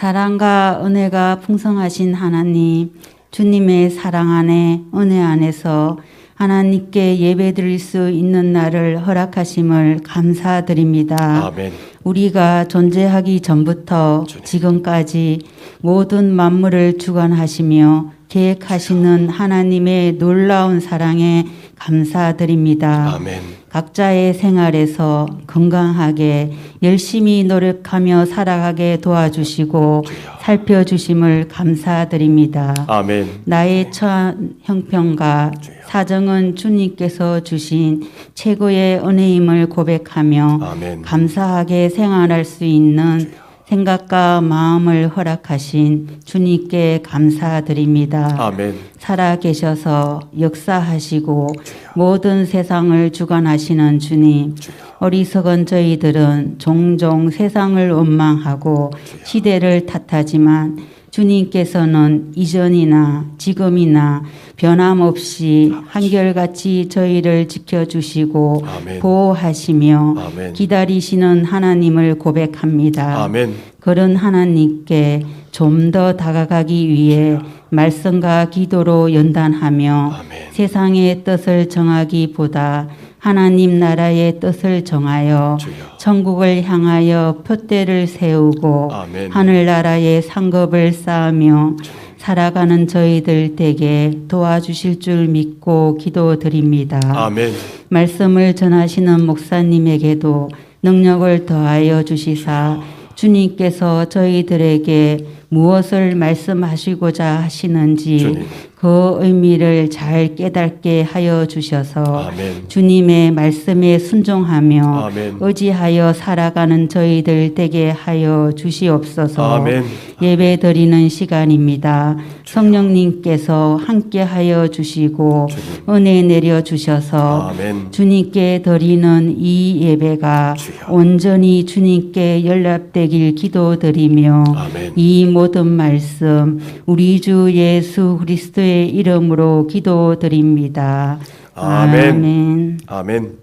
사랑과 은혜가 풍성하신 하나님, 주님의 사랑 안에 은혜 안에서 하나님께 예배드릴 수 있는 날을 허락하심을 감사드립니다. 아멘. 우리가 존재하기 전부터 지금까지 모든 만물을 주관하시며 계획하시는 하나님의 놀라운 사랑에 감사드립니다. 아멘. 각자의 생활에서 건강하게 열심히 노력하며 살아가게 도와주시고 살펴주심을 감사드립니다. 아멘. 나의 처한 형편과 사정은 주님께서 주신 최고의 은혜임을 고백하며 아멘. 감사하게 생활할 수 있는 생각과 마음을 허락하신 주님께 감사드립니다. 아멘. 살아계셔서 역사하시고 모든 세상을 주관하시는 주님, 어리석은 저희들은 종종 세상을 원망하고 시대를 탓하지만 주님께서는 이전이나 지금이나 변함없이 한결같이 저희를 지켜주시고 아멘. 보호하시며 아멘. 기다리시는 하나님을 고백합니다. 아멘. 그런 하나님께 좀 더 다가가기 위해 말씀과 기도로 연단하며 아멘. 세상의 뜻을 정하기보다 하나님 나라의 뜻을 정하여 주여. 천국을 향하여 표대를 세우고 아멘. 하늘나라의 상급을 쌓으며 살아가는 저희들 댁에 도와주실 줄 믿고 기도드립니다. 아멘. 말씀을 전하시는 목사님에게도 능력을 더하여 주시사 주님께서 저희들에게 무엇을 말씀하시고자 하시는지 주님. 그 의미를 잘 깨닫게 하여 주셔서 아멘. 주님의 말씀에 순종하며 아멘. 의지하여 살아가는 저희들 되게 하여 주시옵소서. 아멘. 예배 드리는 시간입니다. 성령님께서 함께 하여 주시고 은혜 내려 주셔서 아멘. 주님께 드리는 이 예배가 주여. 온전히 주님께 연락되길 기도드리며 아멘. 이 모든 말씀 우리 주 예수 그리스도의 이름으로 기도드립니다. 아멘. 아멘.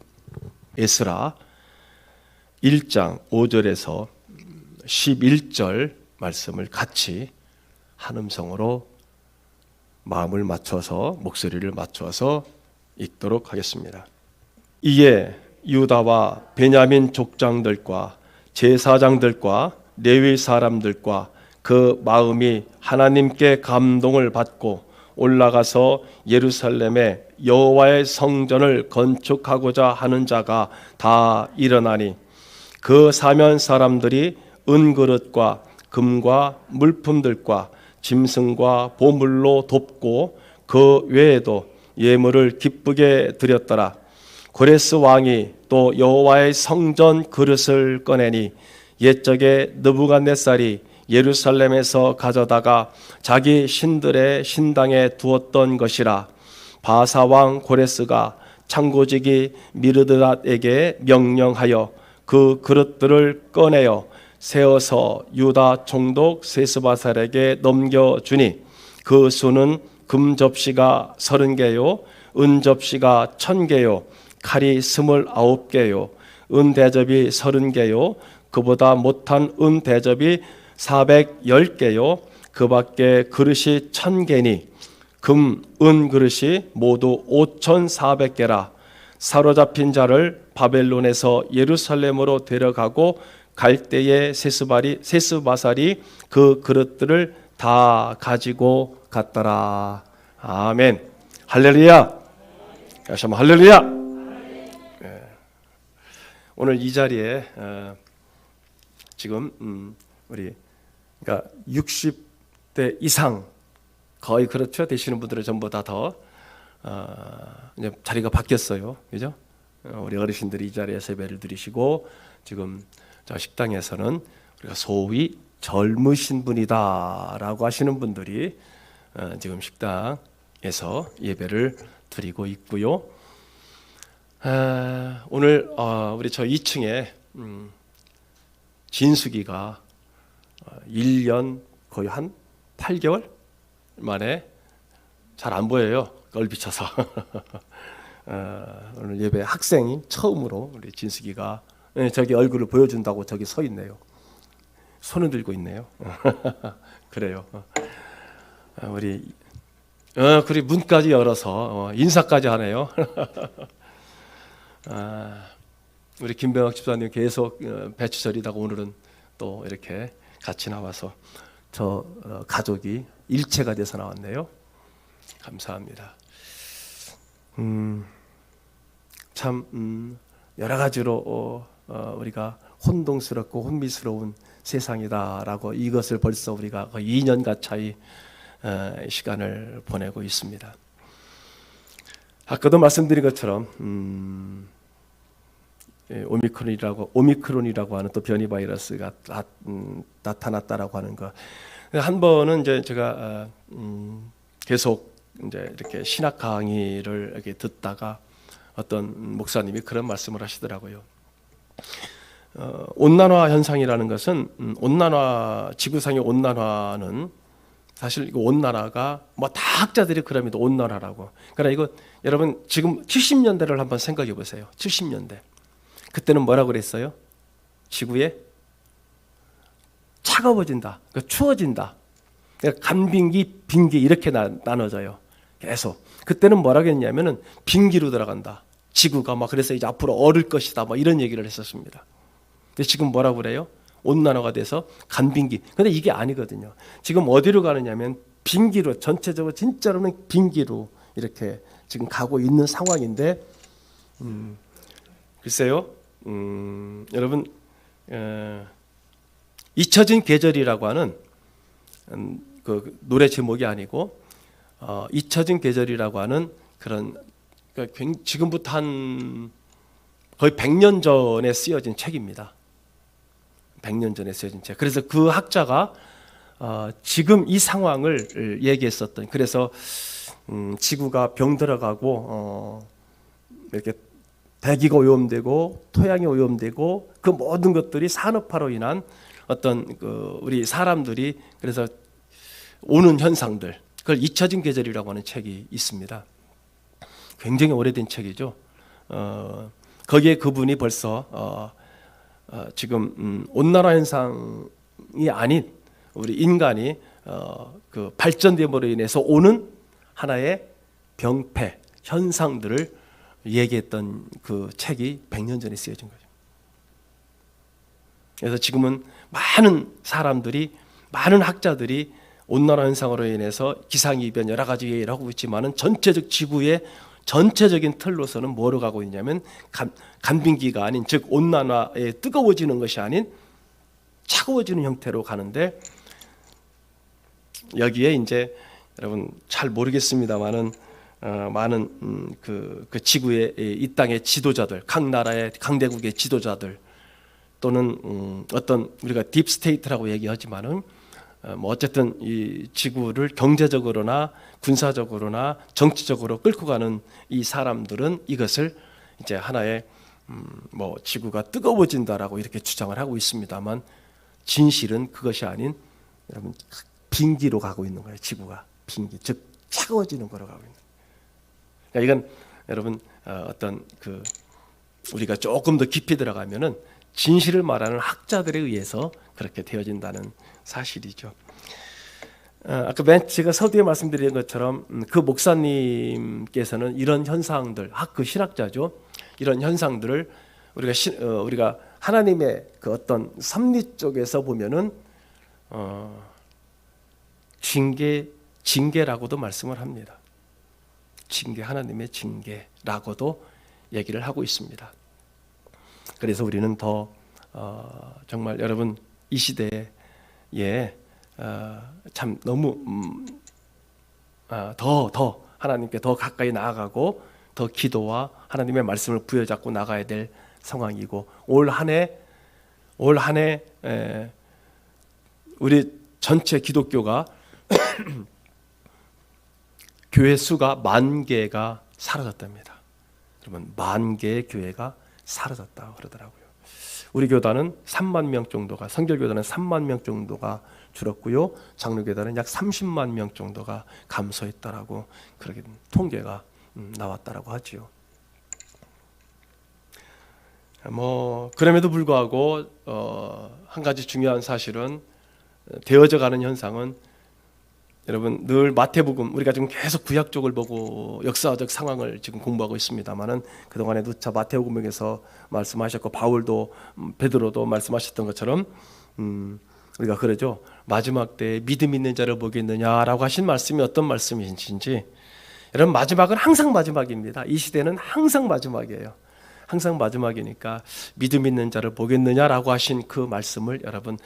에스라 1장 5절에서 11절 말씀을 같이 한 음성으로 마음을 맞춰서 목소리를 맞춰서 읽도록 하겠습니다. 이에 유다와 베냐민 족장들과 제사장들과 레위 사람들과 그 마음이 하나님께 감동을 받고 올라가서 예루살렘에 여호와의 성전을 건축하고자 하는 자가 다 일어나니 그 사면 사람들이 은그릇과 금과 물품들과 짐승과 보물로 돕고 그 외에도 예물을 기쁘게 드렸더라. 고레스 왕이 또 여호와의 성전 그릇을 꺼내니 옛적에 느부갓네살이 예루살렘에서 가져다가 자기 신들의 신당에 두었던 것이라. 바사왕 고레스가 창고지기 미르드닷에게 명령하여 그 그릇들을 꺼내어 세어서 유다 총독 세스바살에게 넘겨주니 그 수는 금 접시가 30개요 은 접시가 1000개요 칼이 29개요 은 대접이 30개요 그보다 못한 은 대접이 410개요 그 밖에 그릇이 1000개니 금, 은 그릇이 모두 5400개라. 사로잡힌 자를 바벨론에서 예루살렘으로 데려가고 갈 때에 세스바살이 그 그릇들을 다 가지고 갔더라. 아멘. 할렐루야. 다시 한번 할렐루야. 네. 오늘 이 자리에 지금 우리 그러니까 60대 이상 거의 그렇죠 되시는 분들은 전부 다 이제 자리가 바뀌었어요, 그죠? 우리 어르신들이 이 자리에서 예배를 드리시고 지금 저 식당에서는 우리가 소위 젊으신 분이다라고 하시는 분들이 지금 식당에서 예배를 드리고 있고요. 오늘 우리 저 2층에 진숙이가 1년 거의 한 8개월 만에 잘 안 보여요. 얼비쳐서 오늘 예배 학생이 처음으로 우리 진숙이가 저기 얼굴을 보여준다고 저기 서 있네요. 손을 들고 있네요. 그래요. 우리 그리 문까지 열어서 인사까지 하네요. 우리 김병학 집사님 계속 배추 절이다가 오늘은 또 이렇게 같이 나와서 저 가족이 일체가 돼서 나왔네요. 감사합니다. 참 여러 가지로 우리가 혼동스럽고 혼미스러운 세상이다라고 이것을 벌써 우리가 거의 2년 가까이 시간을 보내고 있습니다. 아까도 말씀드린 것처럼 오미크론이라고 하는 또 변이 바이러스가 나타났다라고 하는 거. 한 번은 이제 제가 계속 이제 이렇게 신학 강의를 이렇게 듣다가 어떤 목사님이 그런 말씀을 하시더라고요. 온난화 현상이라는 것은 지구상의 온난화는 사실 이거 온난화가 뭐 다 학자들이 그럽니다. 온난화라고. 그러나 이거 여러분 지금 70년대를 한번 생각해 보세요. 70년대. 그때는 뭐라고 그랬어요? 지구에 차가워진다. 추워진다. 간빙기, 빙기 이렇게 나눠져요. 계속. 그때는 뭐라고 했냐면은 빙기로 들어간다. 지구가 막 그래서 이제 앞으로 얼을 것이다. 뭐 이런 얘기를 했었습니다. 근데 지금 뭐라고 그래요? 온난화가 돼서 간빙기. 근데 이게 아니거든요. 지금 어디로 가느냐면 빙기로 전체적으로 진짜로는 빙기로 이렇게 지금 가고 있는 상황인데 글쎄요. 여러분 잊혀진 계절이라고 하는 그 노래 제목이 아니고 잊혀진 계절이라고 하는 그런 그러니까 지금부터 한 거의 100년 전에 쓰여진 책입니다. 100년 전에 쓰여진 책. 그래서 그 학자가 지금 이 상황을 얘기했었던. 그래서 지구가 병들어가고 이렇게 대기가 오염되고 토양이 오염되고 그 모든 것들이 산업화로 인한 어떤 우리 사람들이 그래서 오는 현상들 그걸 잊혀진 계절이라고 하는 책이 있습니다. 굉장히 오래된 책이죠. 거기에 그분이 벌써 지금 온난화 현상이 아닌 우리 인간이 그 발전됨으로 인해서 오는 하나의 병폐 현상들을 얘기했던 그 책이 100년 전에 쓰여진 거죠. 그래서 지금은 많은 사람들이 많은 학자들이 온난화 현상으로 인해서 기상이변 여러 가지 얘기를 하고 있지만은 전체적 지구의 전체적인 틀로서는 뭐로 가고 있냐면 간빙기가 아닌 즉 온난화에 뜨거워지는 것이 아닌 차가워지는 형태로 가는데 여기에 이제 여러분 잘 모르겠습니다만은 많은 그 지구의 이 땅의 지도자들 각 나라의 강대국의 지도자들 또는 어떤 우리가 딥스테이트라고 얘기하지만은 뭐 어쨌든 이 지구를 경제적으로나 군사적으로나 정치적으로 끌고 가는 이 사람들은 이것을 이제 하나의 뭐 지구가 뜨거워진다라고 이렇게 주장을 하고 있습니다만 진실은 그것이 아닌 여러분 빙기로 가고 있는 거예요. 지구가 빙기 즉 차가워지는 거로 가고 있는 거예요. 그러니까 이건 여러분 어떤 그 우리가 조금 더 깊이 들어가면은 진실을 말하는 학자들에 의해서 그렇게 되어진다는 사실이죠. 아까 제가 서두에 말씀드린 것처럼 그 목사님께서는 이런 현상들, 그 신학자죠. 이런 현상들을 우리가 하나님의 그 어떤 섭리 쪽에서 보면은 징계라고도 말씀을 합니다. 하나님의 징계라고도 얘기를 하고 있습니다. 그래서 우리는 더 정말 여러분 이 시대에 참 너무 더 하나님께 더 가까이 나아가고 더 기도와 하나님의 말씀을 부여잡고 나가야 될 상황이고 올 한 해 우리 전체 기독교가 교회 수가 10,000개가 사라졌답니다. 여러분 10,000개의 교회가 사라졌다고 그러더라고요. 우리 교단은 3만 명 정도가 성결교단은 3만 명 정도가 줄었고요. 장로교단은 약 30만 명 정도가 감소했다라고 그렇게 통계가 나왔다라고 하지요. 그럼에도 불구하고 한 가지 중요한 사실은 되어져 가는 현상은 여러분 늘 마태복음 우리가 지금 계속 구약 쪽을 보고 역사적 상황을 지금 공부하고 있습니다만은 그동안에도 마태복음에서 말씀하셨고 바울도 베드로도 말씀하셨던 것처럼 우리가 그러죠. 마지막 때에 믿음 있는 자를 보겠느냐라고 하신 말씀이 어떤 말씀이신지 여러분 마지막은 항상 마지막입니다. 이 시대는 항상 마지막이에요. 항상 마지막이니까 믿음 있는 자를 보겠느냐라고 하신 그 말씀을 여러분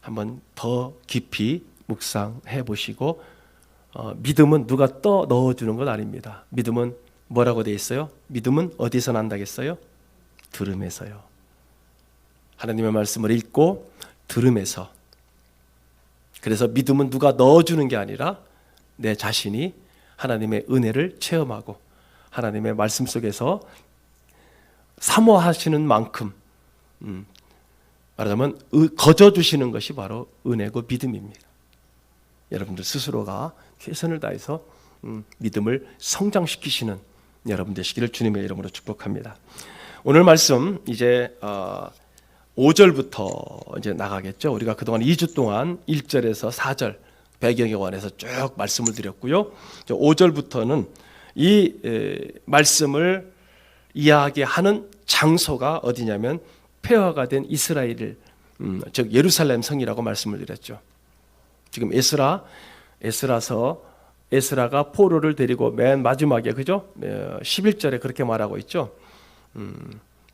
한번 더 깊이 묵상해 보시고 믿음은 누가 떠 넣어주는 건 아닙니다. 믿음은 뭐라고 되어 있어요? 믿음은 어디서 난다겠어요? 들음에서요. 하나님의 말씀을 읽고 들음에서. 그래서 믿음은 누가 넣어주는 게 아니라 내 자신이 하나님의 은혜를 체험하고 하나님의 말씀 속에서 사모하시는 만큼 말하자면 거저주시는 것이 바로 은혜고 믿음입니다. 여러분들 스스로가 최선을 다해서 믿음을 성장시키시는 여러분 되시기를 주님의 이름으로 축복합니다. 오늘 말씀 이제 5절부터 이제 나가겠죠. 우리가 그동안 2주 동안 1절에서 4절 배경에 관해서 쭉 말씀을 드렸고요. 5절부터는 이 말씀을 이야기하는 장소가 어디냐면 폐허가 된 이스라엘, 즉 예루살렘 성이라고 말씀을 드렸죠. 지금 에스라가 포로를 데리고 맨 마지막에 그죠? 11절에 그렇게 말하고 있죠.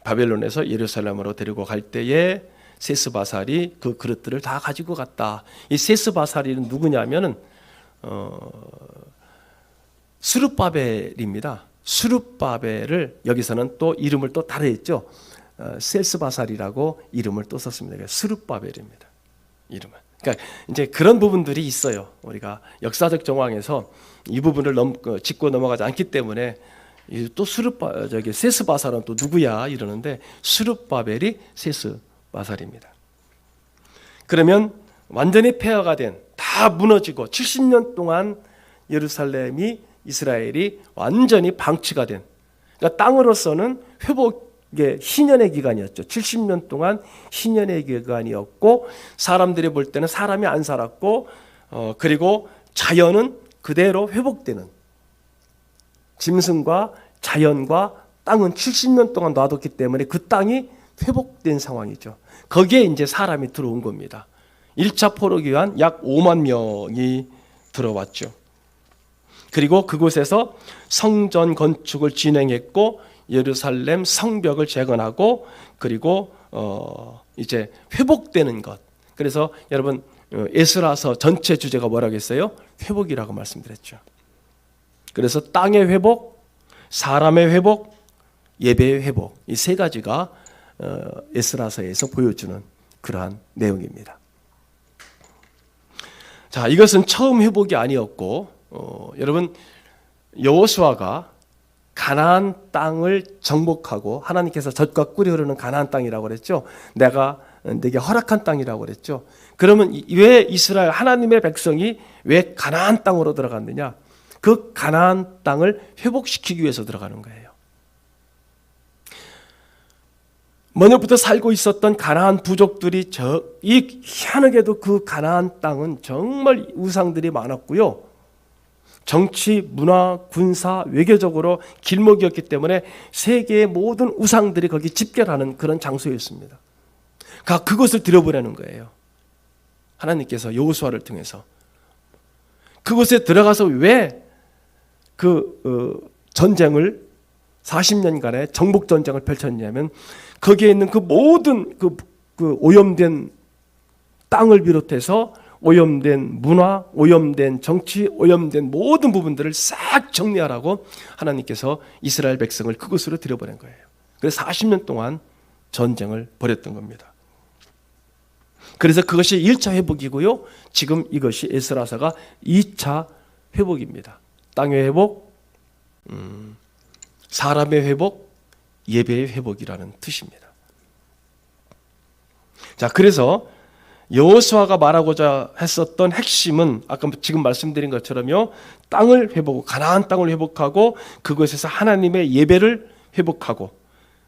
바벨론에서 예루살렘으로 데리고 갈 때에 세스바살이 그 그릇들을 다 가지고 갔다. 이 세스바살이는 누구냐면은 스룹바벨입니다. 스룹바벨을 여기서는 또 이름을 또 따로 했죠. 셀스바살이라고 이름을 또 썼습니다. 스룹바벨입니다. 이름은. 그러니까 이제 그런 부분들이 있어요. 우리가 역사적 정황에서 이 부분을 짚고 넘어가지 않기 때문에 또 세스바살은 또 누구야 이러는데 스룹바벨이 세스바살입니다. 그러면 완전히 폐허가 된 다 무너지고 70년 동안 예루살렘이 이스라엘이 완전히 방치가 된 그러니까 땅으로서는 회복의 희년의 기간이었죠. 70년 동안 희년의 기간이었고 사람들이 볼 때는 사람이 안 살았고 그리고 자연은 그대로 회복되는 짐승과 자연과 땅은 70년 동안 놔뒀기 때문에 그 땅이 회복된 상황이죠. 거기에 이제 사람이 들어온 겁니다. 1차 포로기간 약 5만 명이 들어왔죠. 그리고 그곳에서 성전 건축을 진행했고 예루살렘 성벽을 재건하고 그리고 이제 회복되는 것. 그래서 여러분 에스라서 전체 주제가 뭐라고 했어요? 회복이라고 말씀드렸죠. 그래서 땅의 회복, 사람의 회복, 예배의 회복 이 세 가지가 에스라서에서 보여주는 그러한 내용입니다. 자, 이것은 처음 회복이 아니었고 여러분 여호수아가 가나안 땅을 정복하고 하나님께서 젖과 꿀이 흐르는 가나안 땅이라고 그랬죠. 내게 허락한 땅이라고 그랬죠. 그러면 왜 이스라엘 하나님의 백성이 왜 가나안 땅으로 들어갔느냐? 그 가나안 땅을 회복시키기 위해서 들어가는 거예요. 먼저부터 살고 있었던 가나안 부족들이 희한하게도 그 가나안 땅은 정말 우상들이 많았고요. 정치, 문화, 군사, 외교적으로 길목이었기 때문에 세계의 모든 우상들이 거기 집결하는 그런 장소였습니다. 그것을 들여보내는 거예요. 하나님께서 여호수아를 통해서. 그곳에 들어가서 왜 전쟁을 40년간의 정복 전쟁을 펼쳤냐면 거기에 있는 그 모든 그 오염된 땅을 비롯해서 오염된 문화, 오염된 정치, 오염된 모든 부분들을 싹 정리하라고 하나님께서 이스라엘 백성을 그곳으로 들여보낸 거예요. 그래서 40년 동안 전쟁을 벌였던 겁니다. 그래서 그것이 1차 회복이고요. 지금 이것이 에스라서가 2차 회복입니다. 땅의 회복, 사람의 회복, 예배의 회복이라는 뜻입니다. 자, 그래서 여호수아가 말하고자 했었던 핵심은 아까 지금 말씀드린 것처럼요. 땅을 회복하고 가나안 땅을 회복하고 그것에서 하나님의 예배를 회복하고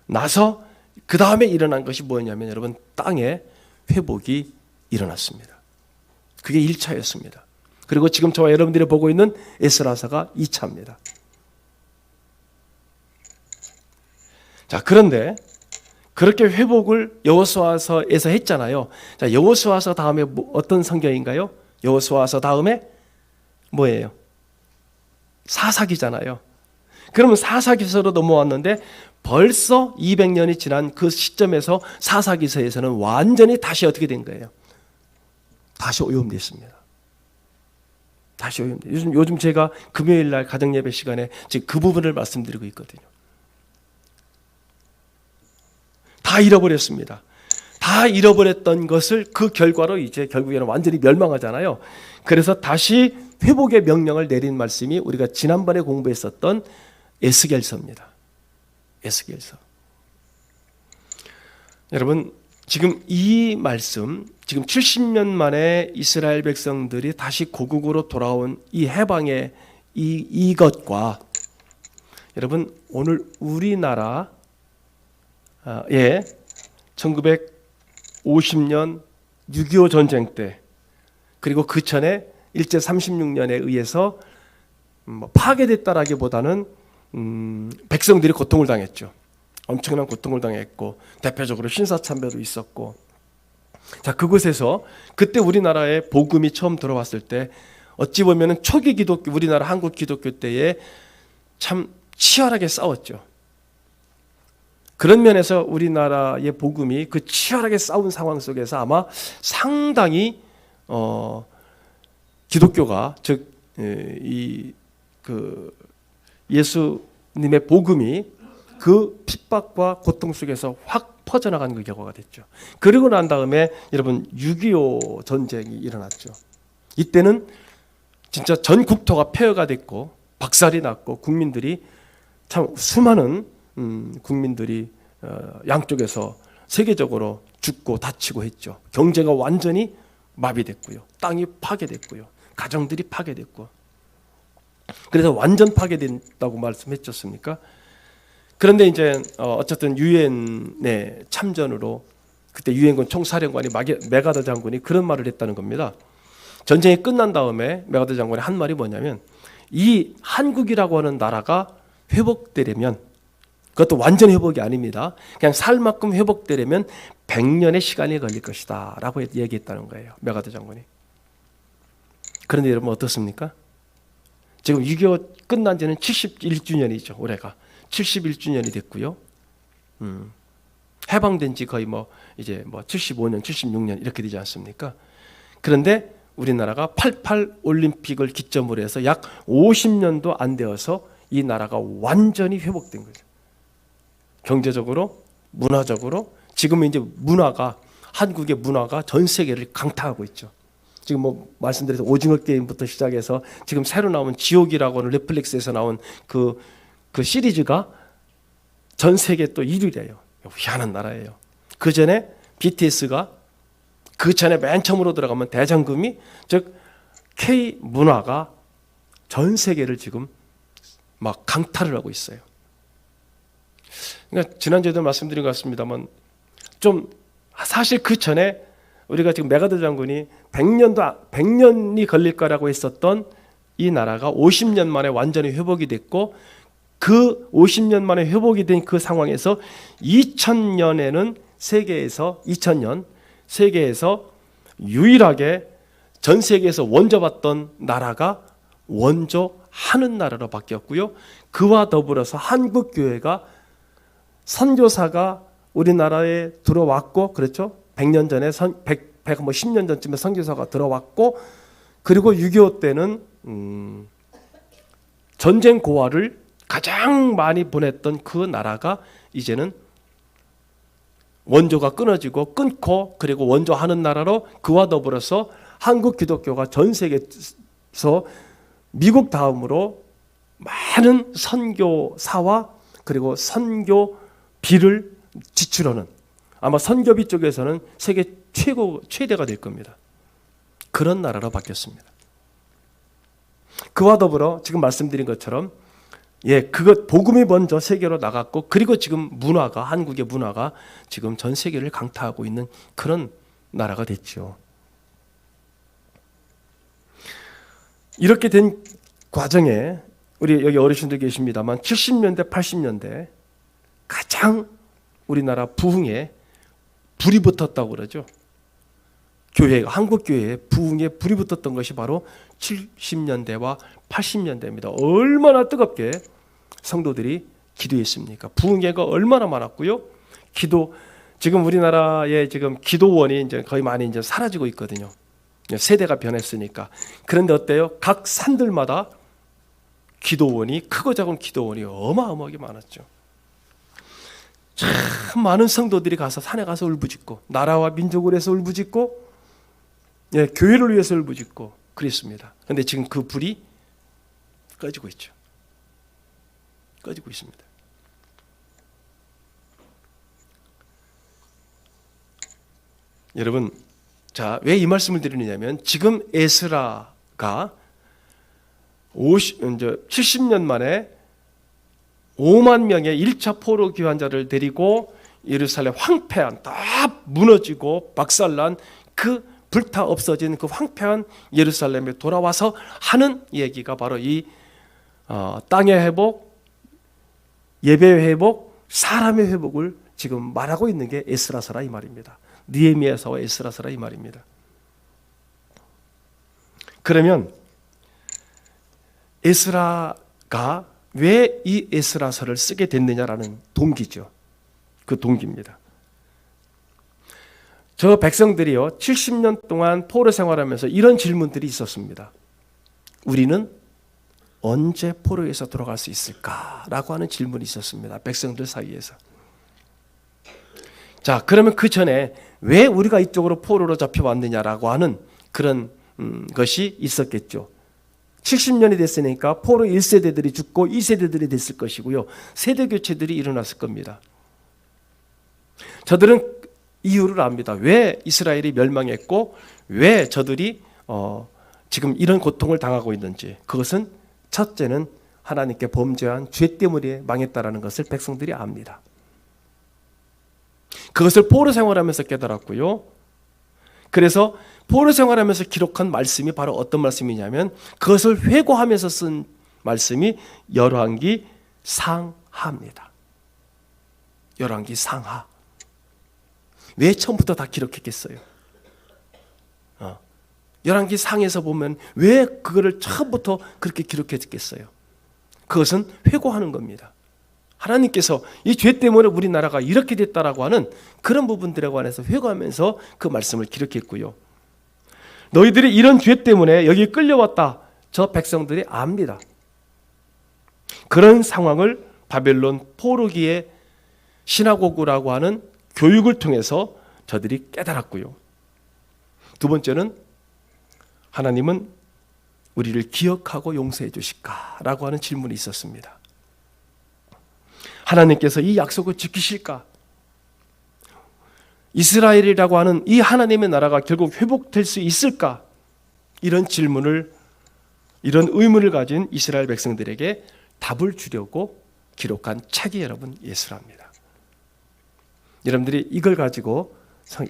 나서 그 다음에 일어난 것이 뭐였냐면 여러분 땅의 회복이 일어났습니다. 그게 1차였습니다. 그리고 지금 저와 여러분들이 보고 있는 에스라서가 2차입니다. 자, 그런데 그렇게 회복을 여호수아서에서 했잖아요. 자, 여호수아서 다음에 어떤 성경인가요? 여호수아서 다음에 뭐예요? 사사기잖아요. 그러면 사사기서로 넘어왔는데 벌써 200년이 지난 그 시점에서 사사기서에서는 완전히 다시 어떻게 된 거예요? 다시 오염됐습니다. 다시 오염됐어요. 요즘 제가 금요일 날 가정예배 시간에 지금 그 부분을 말씀드리고 있거든요. 다 잃어버렸습니다. 다 잃어버렸던 것을 그 결과로 이제 결국에는 완전히 멸망하잖아요. 그래서 다시 회복의 명령을 내린 말씀이 우리가 지난번에 공부했었던 에스겔서입니다. 에스겔서. 여러분, 지금 이 말씀, 지금 70년 만에 이스라엘 백성들이 다시 고국으로 돌아온 이 해방의 이것과 여러분 오늘 우리나라의 1950년 6.25 전쟁 때 그리고 그 전에 일제 36년에 의해서 파괴됐다라기보다는 백성들이 고통을 당했죠. 엄청난 고통을 당했고 대표적으로 신사참배도 있었고, 자 그곳에서 그때 우리나라에 복음이 처음 들어왔을 때 어찌 보면은 초기 기독교, 우리나라 한국 기독교 때에 참 치열하게 싸웠죠. 그런 면에서 우리나라의 복음이 그 치열하게 싸운 상황 속에서 아마 상당히 기독교가 즉 예수님의 복음이 그 핍박과 고통 속에서 확 퍼져나간 그 결과가 됐죠. 그리고 난 다음에 여러분 6.25 전쟁이 일어났죠. 이때는 진짜 전 국토가 폐허가 됐고 박살이 났고 국민들이 참 수많은 국민들이 양쪽에서 세계적으로 죽고 다치고 했죠. 경제가 완전히 마비됐고요. 땅이 파괴됐고요. 가정들이 파괴됐고. 그래서 완전 파괴된다고 말씀했었습니까? 그런데 이제 어쨌든 유엔의 참전으로 그때 유엔군 총사령관이 메가더 장군이 그런 말을 했다는 겁니다. 전쟁이 끝난 다음에 메가더 장군이 한 말이 뭐냐면 이 한국이라고 하는 나라가 회복되려면, 그것도 완전 회복이 아닙니다. 그냥 살 만큼 회복되려면 100년의 시간이 걸릴 것이다 라고 얘기했다는 거예요. 메가더 장군이. 그런데 여러분 어떻습니까? 지금 6.25 끝난 지는 71주년이죠. 올해가 71주년이 됐고요. 해방된 지 거의 이제 75년, 76년 이렇게 되지 않습니까? 그런데 우리나라가 88 올림픽을 기점으로 해서 약 50년도 안 되어서 이 나라가 완전히 회복된 거죠. 경제적으로, 문화적으로 지금은 이제 한국의 문화가 전 세계를 강타하고 있죠. 지금 말씀드린 오징어 게임부터 시작해서 지금 새로 나온 지옥이라고 하는 넷플릭스에서 나온 그 시리즈가 전 세계 또 1위래요. 희한한 나라예요. 그 전에 BTS가 그 전에 맨 처음으로 들어가면 대장금이 즉 K 문화가 전 세계를 지금 막 강타를 하고 있어요. 그러니까 지난주에도 말씀드린 것 같습니다만 좀 사실 그 전에 우리가 지금 메가더 장군이 100년이 걸릴 거라고 했었던 이 나라가 50년 만에 완전히 회복이 됐고 그 50년 만에 회복이 된 그 상황에서 2000년에는 세계에서 유일하게 전 세계에서 원조받던 나라가 원조하는 나라로 바뀌었고요. 그와 더불어서 한국교회가 선교사가 우리나라에 들어왔고, 그렇죠? 100년 전에 10년 전쯤에 선교사가 들어왔고, 그리고 6.25 때는 전쟁 고아를 가장 많이 보냈던 그 나라가 이제는 원조가 끊고 그리고 원조하는 나라로, 그와 더불어서 한국 기독교가 전 세계에서 미국 다음으로 많은 선교사와 그리고 선교비를 지출하는, 아마 선교비 쪽에서는 세계 최대가 될 겁니다. 그런 나라로 바뀌었습니다. 그와 더불어 지금 말씀드린 것처럼 그것 복음이 먼저 세계로 나갔고, 그리고 지금 문화가, 한국의 문화가 지금 전 세계를 강타하고 있는 그런 나라가 됐죠. 이렇게 된 과정에 우리 여기 어르신들 계십니다만 70년대, 80년대 가장 우리나라 부흥에 불이 붙었다고 그러죠. 교회가, 한국 교회에 부흥에 불이 붙었던 것이 바로 70년대와 80년대입니다. 얼마나 뜨겁게 성도들이 기도했습니까? 부흥회가 얼마나 많았고요. 지금 우리나라의 지금 기도원이 이제 거의 많이 이제 사라지고 있거든요. 세대가 변했으니까. 그런데 어때요? 각 산들마다 기도원이, 크고 작은 기도원이 어마어마하게 많았죠. 참 많은 성도들이 가서 산에 가서 울부짖고, 나라와 민족을 위해서 울부짖고, 교회를 위해서 울부짖고 그랬습니다. 그런데 지금 그 불이 꺼지고 있죠. 꺼지고 있습니다. 여러분, 자, 왜 이 말씀을 드리느냐면, 지금 에스라가 70년 만에 5만 명의 1차 포로 귀환자를 데리고 예루살렘 황폐한, 다 무너지고 박살난, 그 불타 없어진 그 황폐한 예루살렘에 돌아와서 하는 얘기가 바로 이 땅의 회복, 예배의 회복, 사람의 회복을 지금 말하고 있는 게 에스라서라 이 말입니다. 느헤미야서와 에스라서라 이 말입니다. 그러면 에스라가 왜 이 에스라서를 쓰게 됐느냐라는 동기죠. 그 동기입니다. 저 백성들이요, 70년 동안 포로 생활하면서 이런 질문들이 있었습니다. 우리는 언제 포로에서 돌아갈 수 있을까라고 하는 질문이 있었습니다. 백성들 사이에서. 자, 그러면 그 전에 왜 우리가 이쪽으로 포로로 잡혀왔느냐라고 하는 그런 것이 있었겠죠. 70년이 됐으니까 포로 1세대들이 죽고 2세대들이 됐을 것이고요. 세대 교체들이 일어났을 겁니다. 저들은 이유를 압니다. 왜 이스라엘이 멸망했고 왜 저들이 지금 이런 고통을 당하고 있는지. 그것은 첫째는 하나님께 범죄한 죄 때문에 망했다라는 것을 백성들이 압니다. 그것을 포로 생활하면서 깨달았고요. 그래서 포로 생활하면서 기록한 말씀이 바로 어떤 말씀이냐면, 그것을 회고하면서 쓴 말씀이 열왕기 상하입니다. 열왕기 상하. 왜 처음부터 다 기록했겠어요? 열왕기 상에서 보면 왜 그거를 처음부터 그렇게 기록했겠어요? 그것은 회고하는 겁니다. 하나님께서 이 죄 때문에 우리나라가 이렇게 됐다라고 하는 그런 부분들에 관해서 회고하면서 그 말씀을 기록했고요. 너희들이 이런 죄 때문에 여기 끌려왔다. 저 백성들이 압니다. 그런 상황을 바벨론 포로기의 시나고그라고 하는 교육을 통해서 저들이 깨달았고요. 두 번째는 하나님은 우리를 기억하고 용서해 주실까라고 하는 질문이 있었습니다. 하나님께서 이 약속을 지키실까? 이스라엘이라고 하는 이 하나님의 나라가 결국 회복될 수 있을까? 이런 질문을, 이런 의문을 가진 이스라엘 백성들에게 답을 주려고 기록한 책이 여러분 예수랍니다. 여러분들이 이걸 가지고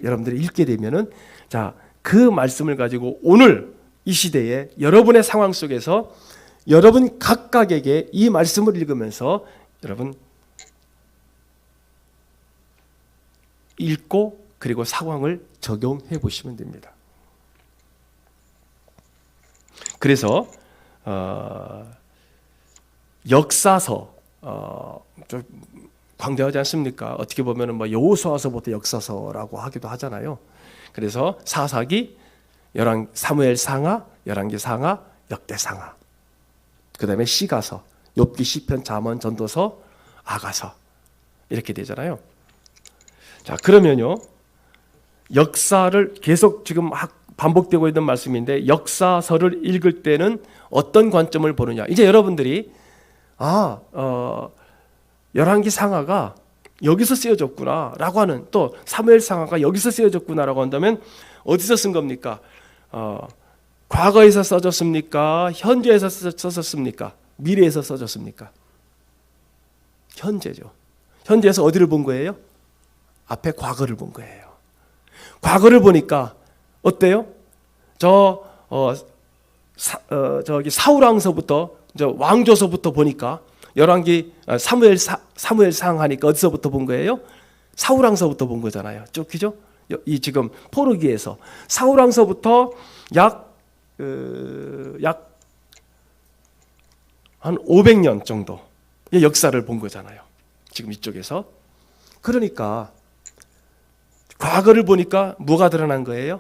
여러분들이 읽게 되면은, 자, 그 말씀을 가지고 오늘 이 시대에 여러분의 상황 속에서 여러분 각각에게 이 말씀을 읽으면서 여러분 읽고 그리고 상황을 적용해 보시면 됩니다. 그래서 역사서 좀 광대하지 않습니까? 어떻게 보면은 뭐 여호수아서부터 역사서라고 하기도 하잖아요. 그래서 사사기, 사무엘 상하, 열왕기 상하, 역대 상하. 그다음에 시가서, 욥기, 시편, 잠언, 전도서, 아가서 이렇게 되잖아요. 자, 그러면요, 역사를 계속 지금 반복되고 있는 말씀인데, 역사서를 읽을 때는 어떤 관점을 보느냐? 이제 여러분들이 열왕기 상하가 여기서 쓰여졌구나라고 하는, 또 사무엘 상하가 여기서 쓰여졌구나라고 한다면 어디서 쓴 겁니까? 과거에서 써졌습니까? 현재에서 써졌습니까? 미래에서 써졌습니까? 현재죠. 현재에서 어디를 본 거예요? 앞에 과거를 본 거예요. 과거를 보니까 어때요? 저기 사울왕서부터 왕조서부터 보니까 열왕기 사무엘상 하니까 어디서부터 본 거예요? 사울왕서부터 본 거잖아요. 쭉 그죠? 이 지금 포르기에서 사울왕서부터 약 한 500년 정도의 역사를 본 거잖아요. 지금 이쪽에서. 그러니까 과거를 보니까 뭐가 드러난 거예요?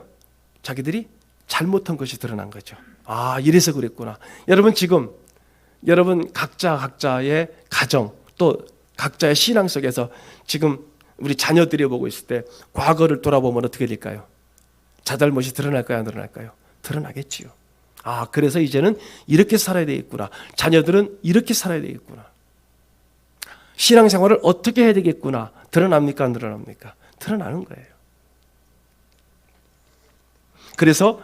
자기들이 잘못한 것이 드러난 거죠. 아, 이래서 그랬구나. 여러분 지금 여러분 각자의 가정 또 각자의 신앙 속에서 지금 우리 자녀들이 보고 있을 때 과거를 돌아보면 어떻게 될까요? 자잘못이 드러날까요? 안 드러날까요? 드러나겠지요. 아, 그래서 이제는 이렇게 살아야 되겠구나. 자녀들은 이렇게 살아야 되겠구나. 신앙생활을 어떻게 해야 되겠구나. 드러납니까? 안 드러납니까? 드러나는 거예요. 그래서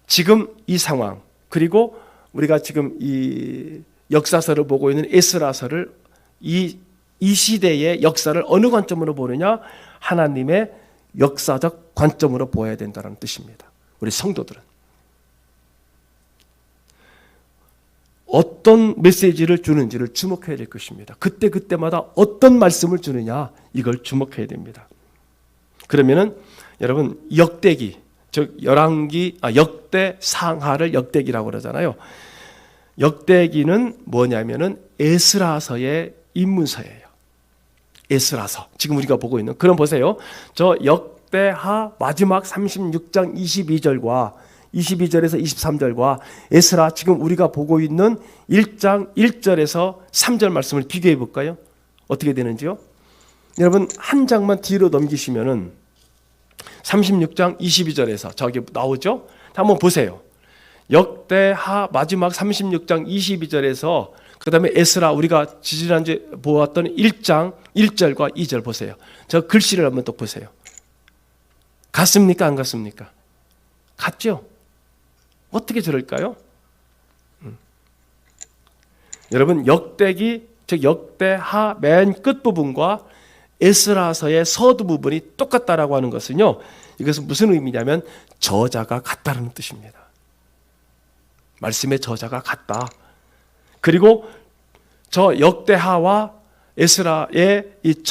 지금 이 상황, 그리고 우리가 지금 이 역사서를 보고 있는 에스라서를 이 시대의 역사를 어느 관점으로 보느냐? 하나님의 역사적 관점으로 보아야 된다는 뜻입니다. 우리 성도들은 어떤 메시지를 주는지를 주목해야 될 것입니다. 그때마다 어떤 말씀을 주느냐, 이걸 주목해야 됩니다. 그러면은 여러분 역대기, 즉 역대 상하를 역대기라고 그러잖아요. 역대기는 뭐냐면은 에스라서의 입문서예요. 에스라서. 지금 우리가 보고 있는. 그럼 보세요. 저 역대하 마지막 36장 22절과 22절에서 23절과 에스라 지금 우리가 보고 있는 1장 1절에서 3절 말씀을 비교해 볼까요? 어떻게 되는지요? 여러분 한 장만 뒤로 넘기시면은 36장 22절에서 저기 나오죠? 한번 보세요. 역대하 마지막 36장 22절에서 그 다음에 에스라 우리가 지지난주에 보았던 1장 1절과 2절 보세요. 저 글씨를 한번 또 보세요. 같습니까? 안 같습니까? 같죠? 어떻게 저럴까요? 여러분 역대기 즉 역대하 맨 끝부분과 에스라서의 서두 부분이 똑같다라고 하는 것은요, 이것은 무슨 의미냐면 저자가 같다는 뜻입니다. 말씀의 저자가 같다. 그리고 저 역대하와 에스라의 이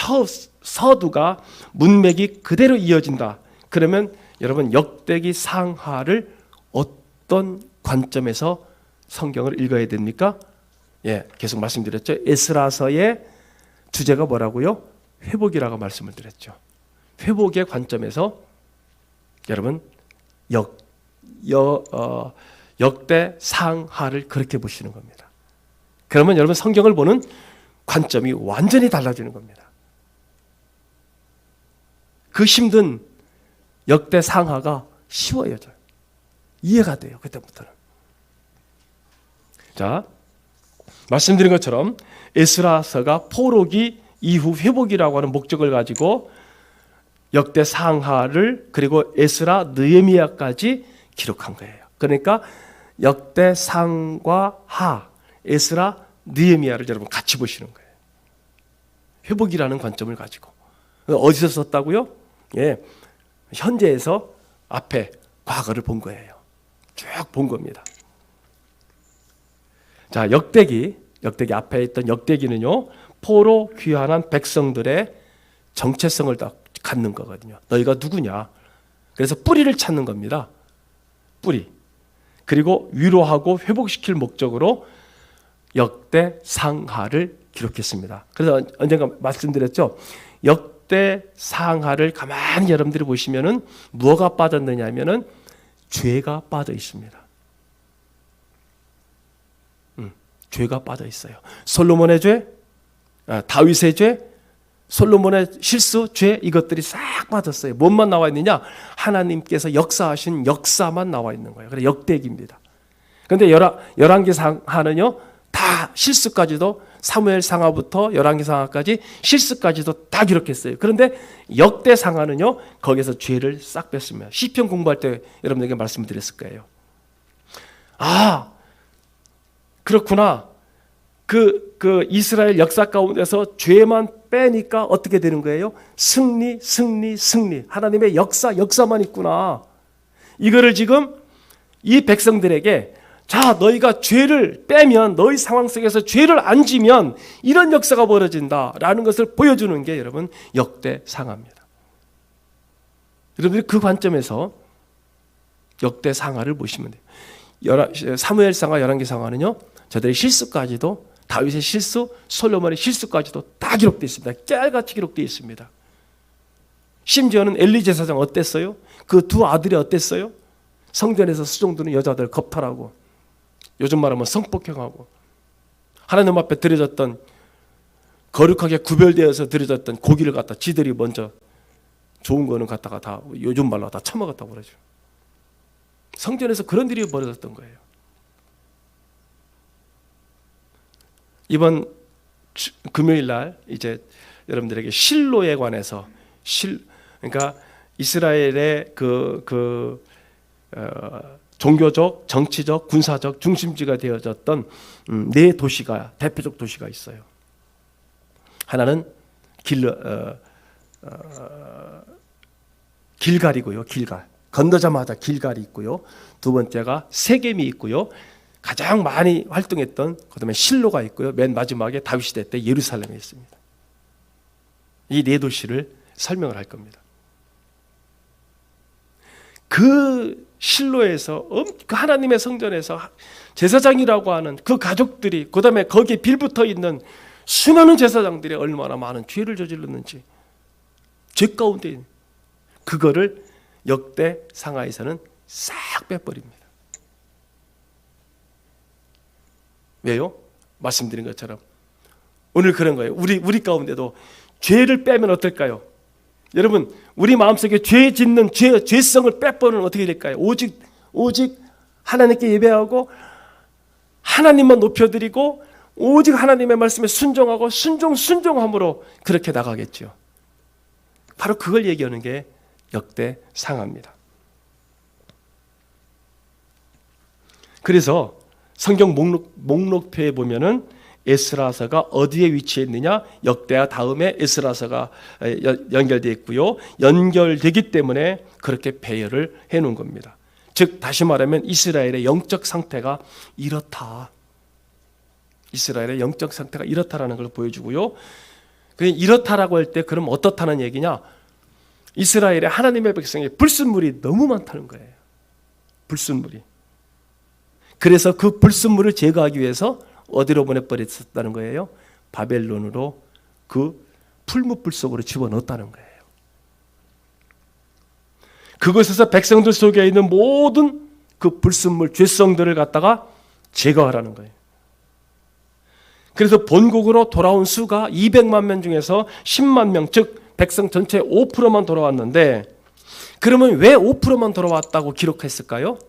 서두가 문맥이 그대로 이어진다. 그러면 여러분 역대기 상하를 어떤 관점에서 성경을 읽어야 됩니까? 예, 계속 말씀드렸죠. 에스라서의 주제가 뭐라고요? 회복이라고 말씀을 드렸죠. 회복의 관점에서 여러분 역대 상하를 그렇게 보시는 겁니다. 그러면 여러분 성경을 보는 관점이 완전히 달라지는 겁니다. 그 힘든 역대 상하가 쉬워져요. 이해가 돼요. 그때부터는. 자, 말씀드린 것처럼 에스라서가 포로기 이후 회복이라고 하는 목적을 가지고 역대 상하를 그리고 에스라 느헤미야까지 기록한 거예요. 그러니까 역대 상과 하, 에스라 느헤미야를 여러분 같이 보시는 거예요. 회복이라는 관점을 가지고. 어디서 썼다고요? 예, 현재에서 앞에 과거를 본 거예요. 쭉 본 겁니다. 자, 역대기 앞에 있던 역대기는요, 포로 귀환한 백성들의 정체성을 다 갖는 거거든요. 너희가 누구냐? 그래서 뿌리를 찾는 겁니다. 뿌리. 그리고 위로하고 회복시킬 목적으로 역대 상하를 기록했습니다. 그래서 언젠가 말씀드렸죠. 역대 상하를 가만히 여러분들이 보시면은 뭐가 빠졌느냐 하면은 죄가 빠져 있습니다. 죄가 빠져 있어요. 솔로몬의 죄, 다윗의 죄, 솔로몬의 실수, 죄 이것들이 싹 빠졌어요. 뭔만 나와 있느냐? 하나님께서 역사하신 역사만 나와 있는 거예요. 그래서 역대기입니다. 그런데 열왕기 상하는요, 다 실수까지도 사무엘 상하부터 열왕기 상하까지 실수까지도 다 기록했어요. 그런데 역대 상하는요, 거기서 죄를 싹 뺐습니다. 시편 공부할 때 여러분에게 말씀드렸을 거예요. 아, 그렇구나. 그 이스라엘 역사 가운데서 죄만 빼니까 어떻게 되는 거예요? 승리, 승리, 승리. 하나님의 역사만 있구나. 이거를 지금 이 백성들에게, 자, 너희가 죄를 빼면, 너희 상황 속에서 죄를 안 지면 이런 역사가 벌어진다라는 것을 보여주는 게 여러분 역대상하입니다. 여러분들이 그 관점에서 역대상하를 보시면 돼요. 사무엘상하, 열왕기상하는요, 저들의 실수까지도, 다윗의 실수, 솔로몬의 실수까지도 다 기록되어 있습니다. 깨알같이 기록되어 있습니다. 심지어는 엘리 제사장 어땠어요? 그 두 아들이 어땠어요? 성전에서 수종드는 여자들 겁탈하고, 요즘 말하면 성폭행하고, 하나님 앞에 드려졌던, 거룩하게 구별되어서 드려졌던 고기를 갖다 지들이 먼저 좋은 거는 갖다가 다 요즘 말로 다 처먹었다고 그러죠. 성전에서 그런 일이 벌어졌던 거예요. 이번 금요일 날 이제 여러분들에게 실로에 관해서, 그러니까 이스라엘의 종교적, 정치적, 군사적 중심지가 되어졌던 네 도시가, 대표적 도시가 있어요. 하나는 길갈이고요. 길갈. 건너자마자 길갈이 있고요. 두 번째가 세겜이 있고요. 가장 많이 활동했던, 그다음에 실로가 있고요. 맨 마지막에 다윗 시대 때 예루살렘에 있습니다. 이 네 도시를 설명을 할 겁니다. 그 실로에서, 그 하나님의 성전에서 제사장이라고 하는 그 가족들이, 그다음에 거기에 빌붙어 있는 수많은 제사장들이 얼마나 많은 죄를 저질렀는지, 죄 가운데 그거를 역대상하에서는 싹 빼버립니다. 왜요? 말씀드린 것처럼 오늘 그런 거예요. 우리 가운데도 죄를 빼면 어떨까요? 여러분, 우리 마음속에 죄 짓는 죄성을 빼버리면 어떻게 될까요? 오직 하나님께 예배하고 하나님만 높여드리고 오직 하나님의 말씀에 순종하고 순종함으로 그렇게 나가겠죠. 바로 그걸 얘기하는 게 역대상하입니다. 그래서 성경 목록표에 보면은 에스라서가 어디에 위치해 있느냐? 역대하 다음에 에스라서가 연결되어 있고요. 연결되기 때문에 그렇게 배열을 해놓은 겁니다. 즉 다시 말하면 이스라엘의 영적 상태가 이렇다. 이스라엘의 영적 상태가 이렇다라는 걸 보여주고요. 이렇다라고 할 때 그럼 어떻다는 얘기냐? 이스라엘의 하나님의 백성의 불순물이 너무 많다는 거예요. 불순물이. 그래서 그 불순물을 제거하기 위해서 어디로 보내버렸다는 거예요? 바벨론으로, 그 풀무불 속으로 집어넣었다는 거예요. 그곳에서 백성들 속에 있는 모든 그 불순물, 죄성들을 갖다가 제거하라는 거예요. 그래서 본국으로 돌아온 수가 200만 명 중에서 10만 명, 즉 백성 전체 5%만 돌아왔는데, 그러면 왜 5%만 돌아왔다고 기록했을까요?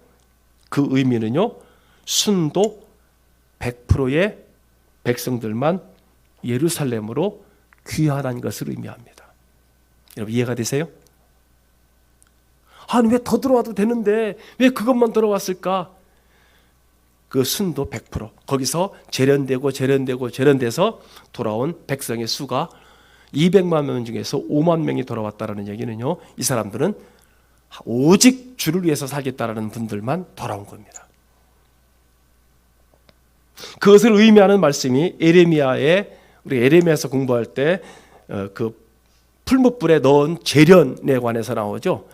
그 의미는요, 순도 100%의 백성들만 예루살렘으로 귀환한 것을 의미합니다. 여러분 이해가 되세요? 아니 왜 더 들어와도 되는데 왜 그것만 들어왔을까? 그 순도 100%, 거기서 재련돼서 돌아온 백성의 수가 200만 명 중에서 5만 명이 돌아왔다는 얘기는요, 이 사람들은 오직 주를 위해서 살겠다라는 분들만 돌아온 겁니다. 그것을 의미하는 말씀이 에레미야에, 우리 에레미야에서 공부할 때 그 풀무불에 넣은 재련에 관해서 나오죠.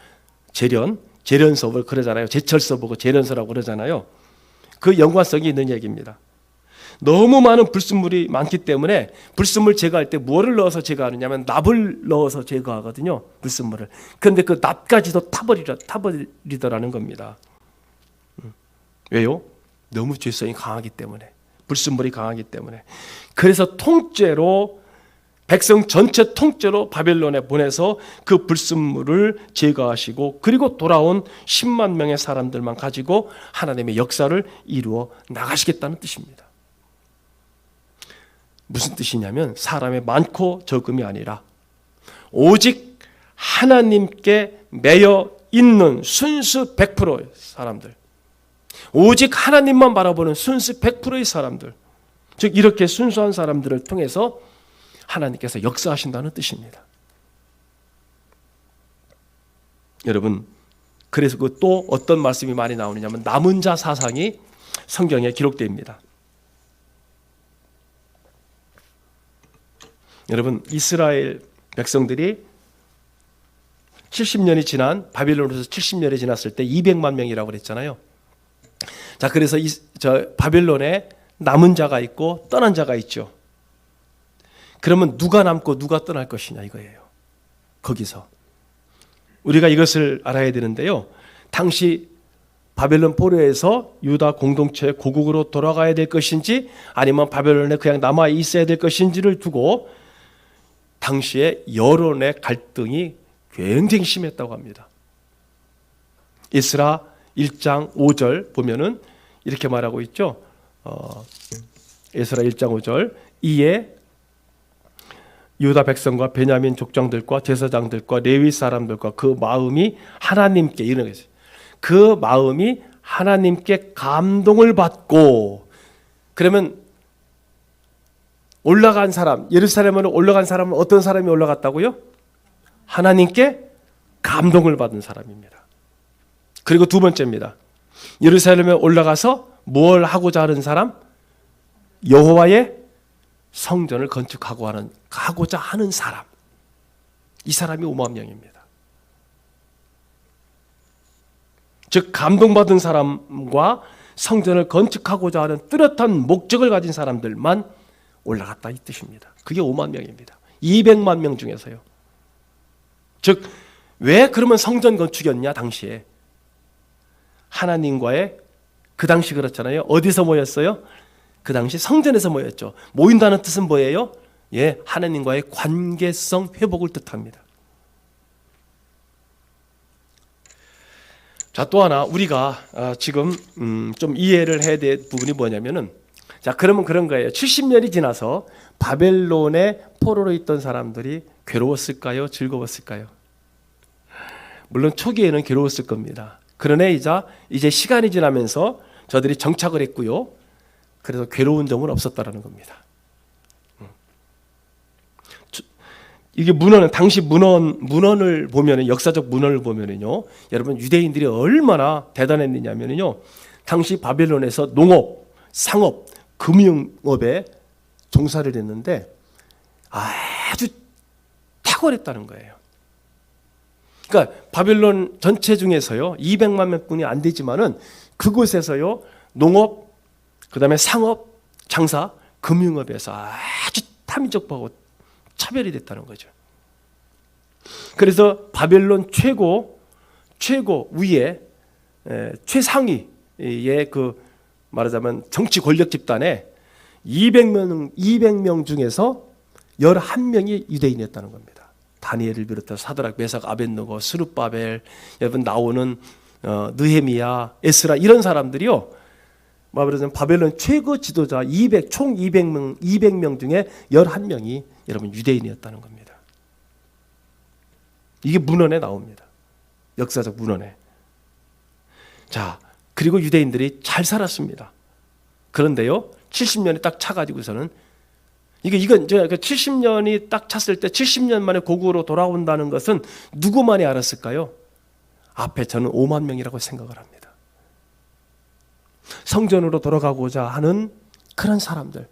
재련서를 그러잖아요. 제철서 보고 재련서라고 그러잖아요. 그 연관성이 있는 얘기입니다. 너무 많은 불순물이 많기 때문에 불순물 제거할 때 뭐를 넣어서 제거하느냐면 납을 넣어서 제거하거든요. 불순물을. 그런데 그 납까지도 타버리더라는 겁니다. 왜요? 너무 죄성이 강하기 때문에, 불순물이 강하기 때문에. 그래서 통째로, 백성 전체 통째로 바벨론에 보내서 그 불순물을 제거하시고, 그리고 돌아온 10만 명의 사람들만 가지고 하나님의 역사를 이루어 나가시겠다는 뜻입니다. 무슨 뜻이냐면 사람의 많고 적음이 아니라 오직 하나님께 매여 있는 순수 100%의 사람들, 오직 하나님만 바라보는 순수 100%의 사람들, 즉 이렇게 순수한 사람들을 통해서 하나님께서 역사하신다는 뜻입니다. 여러분, 그래서 그 또 어떤 말씀이 많이 나오느냐면 남은 자 사상이 성경에 기록됩니다. 여러분, 이스라엘 백성들이 70년이 지난 바빌론에서 70년이 지났을 때 200만 명이라고 그랬잖아요. 자, 그래서 바빌론에 남은 자가 있고 떠난 자가 있죠. 그러면 누가 남고 누가 떠날 것이냐 이거예요. 거기서 우리가 이것을 알아야 되는데요. 당시 바벨론 포로에서 유다 공동체 고국으로 돌아가야 될 것인지 아니면 바벨론에 그냥 남아 있어야 될 것인지를 두고 당시에 여론의 갈등이 굉장히 심했다고 합니다. 에스라 1장 5절 보면은 이렇게 말하고 있죠. 에스라 1장 5절 이에 유다 백성과 베냐민 족장들과 제사장들과 레위 사람들과 그 마음이 하나님께 이런 거죠. 그 마음이 하나님께 감동을 받고 그러면 올라간 사람 예루살렘으로 올라간 사람은 어떤 사람이 올라갔다고요? 하나님께 감동을 받은 사람입니다. 그리고 두 번째입니다. 예루살렘에 올라가서 뭘 하고자 하는 사람? 여호와의 성전을 건축하고자 하는 사람. 이 사람이 5만 명입니다. 즉 감동받은 사람과 성전을 건축하고자 하는 뚜렷한 목적을 가진 사람들만 올라갔다 이 뜻입니다. 그게 5만 명입니다. 200만 명 중에서요. 즉 왜 그러면 성전 건축이었냐 당시에 하나님과의 그 당시 그렇잖아요. 어디서 모였어요? 그 당시 성전에서 모였죠. 모인다는 뜻은 뭐예요? 예, 하나님과의 관계성 회복을 뜻합니다. 자, 또 하나 우리가 지금 좀 이해를 해야 될 부분이 뭐냐면은 자, 그러면 그런 거예요. 70년이 지나서 바벨론의 포로로 있던 사람들이 괴로웠을까요? 즐거웠을까요? 물론 초기에는 괴로웠을 겁니다. 그러나 이제 시간이 지나면서 저들이 정착을 했고요. 그래서 괴로운 점은 없었다라는 겁니다. 이게 당시 문헌을 보면은 역사적 문헌을 보면은요, 여러분 유대인들이 얼마나 대단했느냐면요, 당시 바벨론에서 농업, 상업, 금융업에 종사를 했는데 아주 탁월했다는 거예요. 그러니까 바벨론 전체 중에서요 200만 명뿐이 안 되지만은 그곳에서요 농업, 그다음에 상업, 장사, 금융업에서 아주 탐욕적하고 차별이 됐다는 거죠. 그래서 바벨론 최고 위에 최상위의 그 말하자면 정치 권력 집단에 200명 중에서 11명이 유대인이었다는 겁니다. 다니엘을 비롯해서 사드락, 메삭, 아벳느고, 스룹바벨, 여러분 나오는 느헤미야, 에스라 이런 사람들이요. 말하자면 바벨론 최고 지도자 총 200명 중에 11명이 여러분 유대인이었다는 겁니다. 이게 문헌에 나옵니다. 역사적 문헌에. 자, 그리고 유대인들이 잘 살았습니다. 그런데요, 70년이 딱 차가지고서는 이건 이제 70년이 딱 찼을 때 70년 만에 고국으로 돌아온다는 것은 누구만이 알았을까요? 앞에 저는 5만 명이라고 생각을 합니다. 성전으로 돌아가고자 하는 그런 사람들,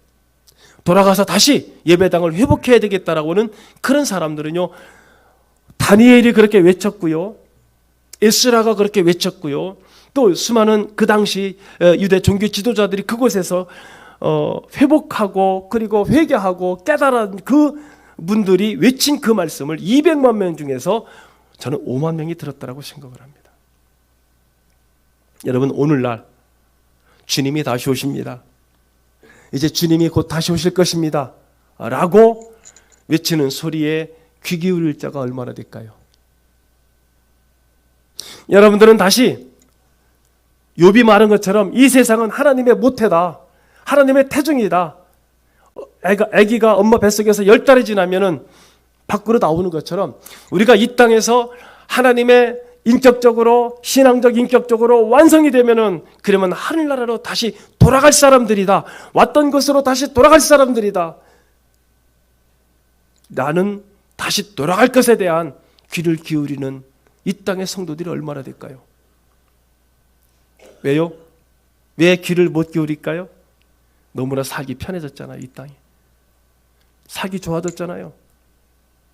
돌아가서 다시 예배당을 회복해야 되겠다라고 하는 그런 사람들은요, 다니엘이 그렇게 외쳤고요, 에스라가 그렇게 외쳤고요, 또 수많은 그 당시 유대 종교 지도자들이 그곳에서 회복하고 그리고 회개하고 깨달은 그 분들이 외친 그 말씀을 200만 명 중에서 저는 5만 명이 들었다라고 생각을 합니다. 여러분, 오늘날 주님이 다시 오십니다. 이제 주님이 곧 다시 오실 것입니다 라고 외치는 소리에 귀 기울일 자가 얼마나 될까요? 여러분들은 다시 욥이 말한 것처럼 이 세상은 하나님의 모태다, 하나님의 태중이다, 아기가 엄마 뱃속에서 10달이 지나면은 밖으로 나오는 것처럼 우리가 이 땅에서 하나님의 인격적으로, 신앙적 인격적으로 완성이 되면은, 그러면 하늘나라로 다시 돌아갈 사람들이다. 왔던 곳으로 다시 돌아갈 사람들이다. 나는 다시 돌아갈 것에 대한 귀를 기울이는 이 땅의 성도들이 얼마나 될까요? 왜요? 왜 귀를 못 기울일까요? 너무나 살기 편해졌잖아요. 이 땅이 살기 좋아졌잖아요.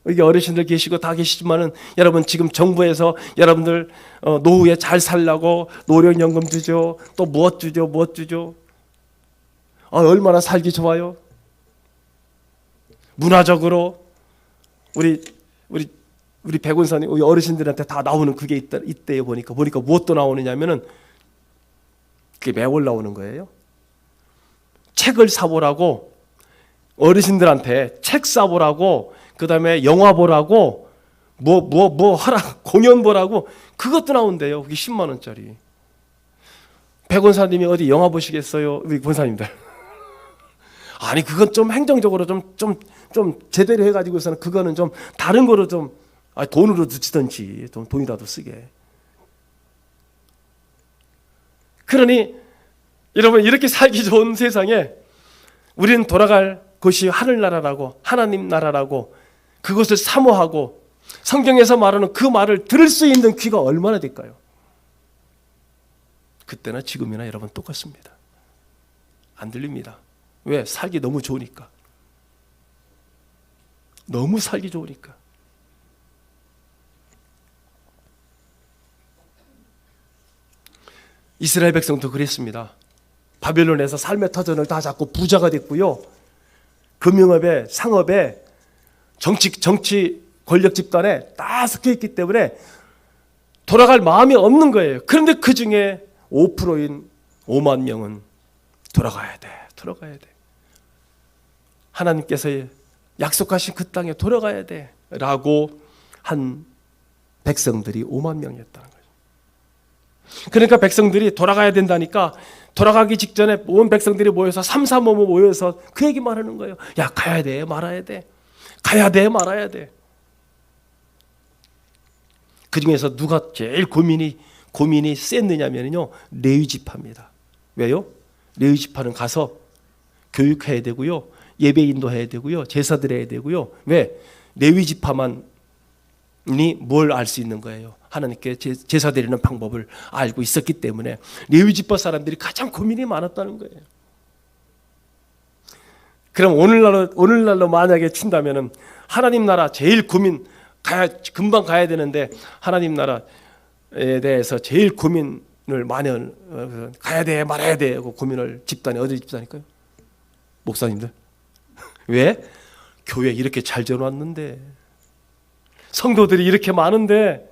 여기 어르신들 계시고 다 계시지만은 여러분 지금 정부에서 여러분들 노후에 잘 살라고 노령연금 주죠. 또 무엇 주죠. 얼마나 살기 좋아요. 문화적으로 우리 백운사님 우리 어르신들한테 다 나오는 그게 있대요. 보니까 무엇도 나오느냐면은 그게 매월 나오는 거예요. 책을 사보라고, 어르신들한테 책 사보라고, 그 다음에 영화 보라고, 뭐 하라, 공연 보라고, 그것도 나온대요. 그게 10만 원짜리. 백원사님이 어디 영화 보시겠어요? 우리 권사님들. 아니, 그건 좀 행정적으로 좀 제대로 해가지고서는 그거는 좀 다른 거로 좀, 돈으로 주시든지, 좀 돈이라도 쓰게. 그러니, 여러분, 이렇게 살기 좋은 세상에 우리는 돌아갈 곳이 하늘나라라고, 하나님 나라라고, 그것을 사모하고, 성경에서 말하는 그 말을 들을 수 있는 귀가 얼마나 될까요? 그때나 지금이나 여러분 똑같습니다. 안 들립니다. 왜? 살기 너무 좋으니까. 너무 살기 좋으니까. 이스라엘 백성도 그랬습니다. 바벨론에서 삶의 터전을 다 잡고 부자가 됐고요. 금융업에, 상업에, 정치 권력 집단에 다 섞여 있기 때문에 돌아갈 마음이 없는 거예요. 그런데 그 중에 5%인 5만 명은 돌아가야 돼. 하나님께서 약속하신 그 땅에 돌아가야 돼. 라고 한 백성들이 5만 명이었다는 거예요. 그러니까 백성들이 돌아가야 된다니까 돌아가기 직전에 온 백성들이 모여서 삼삼오오 모여서 그 얘기만 하는 거예요. 야, 가야 돼, 말아야 돼. 가야 돼, 말아야 돼. 그 중에서 누가 제일 고민이 셌느냐면요, 레위 지파입니다. 왜요? 레위 지파는 가서 교육해야 되고요, 예배 인도해야 되고요, 제사 드려야 되고요. 왜? 레위 지파만이 뭘 알 수 있는 거예요. 하나님께 제사 드리는 방법을 알고 있었기 때문에 레위 지파 사람들이 가장 고민이 많았다는 거예요. 그럼 오늘날로 만약에 친다면은 하나님 나라 제일 금방 가야 되는데 하나님 나라에 대해서 제일 고민을 많이 가야 돼 말아야 돼 하고 고민을 집단이 어디 집단일까요? 목사님들. 왜? 교회 이렇게 잘 지어놨는데, 성도들이 이렇게 많은데,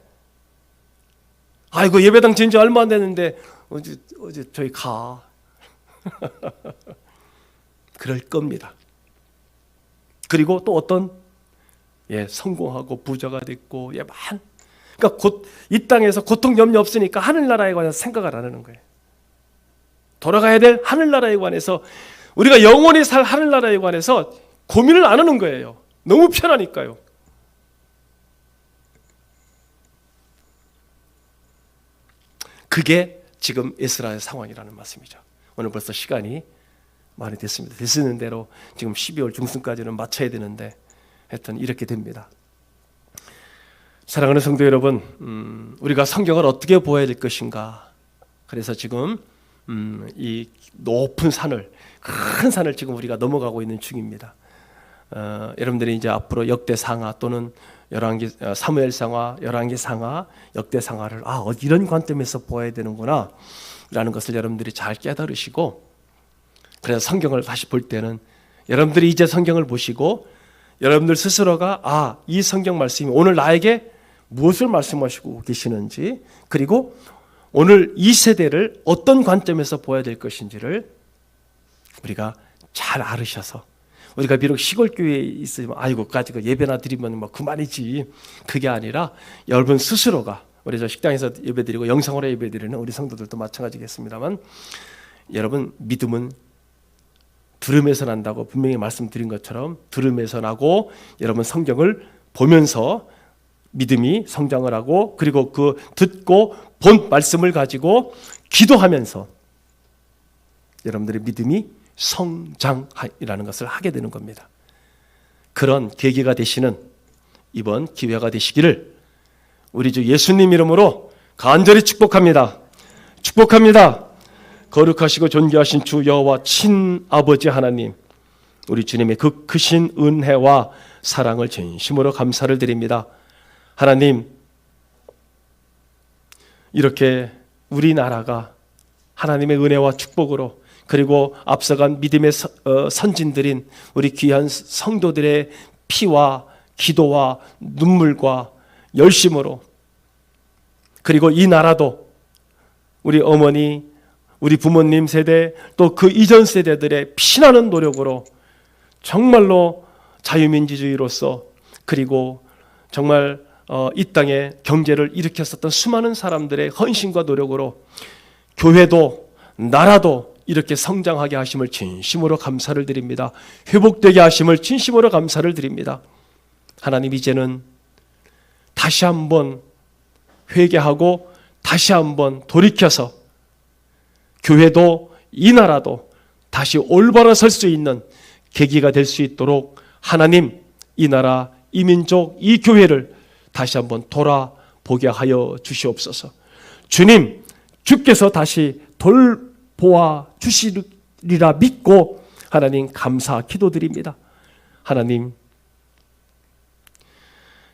아이고 예배당 지은 지 얼마 안 됐는데 어제 저희 가. 그럴 겁니다. 그리고 또 어떤 성공하고 부자가 됐고 그러니까 곧 이 땅에서 고통 염려 없으니까 하늘나라에 관해서 생각을 안 하는 거예요. 돌아가야 될 하늘나라에 관해서, 우리가 영원히 살 하늘나라에 관해서 고민을 안 하는 거예요. 너무 편하니까요. 그게 지금 이스라엘 상황이라는 말씀이죠. 오늘 벌써 시간이 많이 됐습니다. 되시는 대로 지금 12월 중순까지는 마쳐야 되는데 하여튼 이렇게 됩니다. 사랑하는 성도 여러분, 우리가 성경을 어떻게 보아야 될 것인가. 그래서 지금 이 높은 산을, 큰 산을 지금 우리가 넘어가고 있는 중입니다. 여러분들이 이제 앞으로 역대상하 또는 사무엘상하, 열왕기상하, 역대상하를 이런 관점에서 보아야 되는구나 라는 것을 여러분들이 잘 깨달으시고, 그래서 성경을 다시 볼 때는 여러분들이 이제 성경을 보시고 여러분들 스스로가 이 성경 말씀이 오늘 나에게 무엇을 말씀하시고 계시는지, 그리고 오늘 이 세대를 어떤 관점에서 보아야 될 것인지를 우리가 잘 알으셔서, 우리가 비록 시골 교회에 있으면 가지고 예배나 드리면 그만이지, 그게 아니라 여러분 스스로가, 우리 저 식당에서 예배드리고 영상으로 예배드리는 우리 성도들도 마찬가지겠습니다만, 여러분 믿음은 들음에서 난다고 분명히 말씀드린 것처럼 들음에서 나고, 여러분 성경을 보면서 믿음이 성장을 하고 그리고 그 듣고 본 말씀을 가지고 기도하면서 여러분들의 믿음이 성장이라는 것을 하게 되는 겁니다. 그런 계기가 되시는 이번 기회가 되시기를 우리 주 예수님 이름으로 간절히 축복합니다. 축복합니다. 거룩하시고 존귀하신 주 여호와 친아버지 하나님, 우리 주님의 그 크신 은혜와 사랑을 진심으로 감사를 드립니다. 하나님, 이렇게 우리나라가 하나님의 은혜와 축복으로 그리고 앞서간 믿음의 선진들인 우리 귀한 성도들의 피와 기도와 눈물과 열심으로 그리고 이 나라도 우리 어머니, 우리 부모님 세대 또 그 이전 세대들의 피나는 노력으로 정말로 자유민주주의로서 그리고 정말 이 땅에 경제를 일으켰었던 수많은 사람들의 헌신과 노력으로 교회도 나라도 이렇게 성장하게 하심을 진심으로 감사를 드립니다. 회복되게 하심을 진심으로 감사를 드립니다. 하나님, 이제는 다시 한번 회개하고 다시 한번 돌이켜서 교회도 이 나라도 다시 올바로 설 수 있는 계기가 될 수 있도록 하나님, 이 나라, 이 민족, 이 교회를 다시 한번 돌아보게 하여 주시옵소서. 주님, 주께서 다시 돌보아 주시리라 믿고 하나님 감사 기도드립니다. 하나님,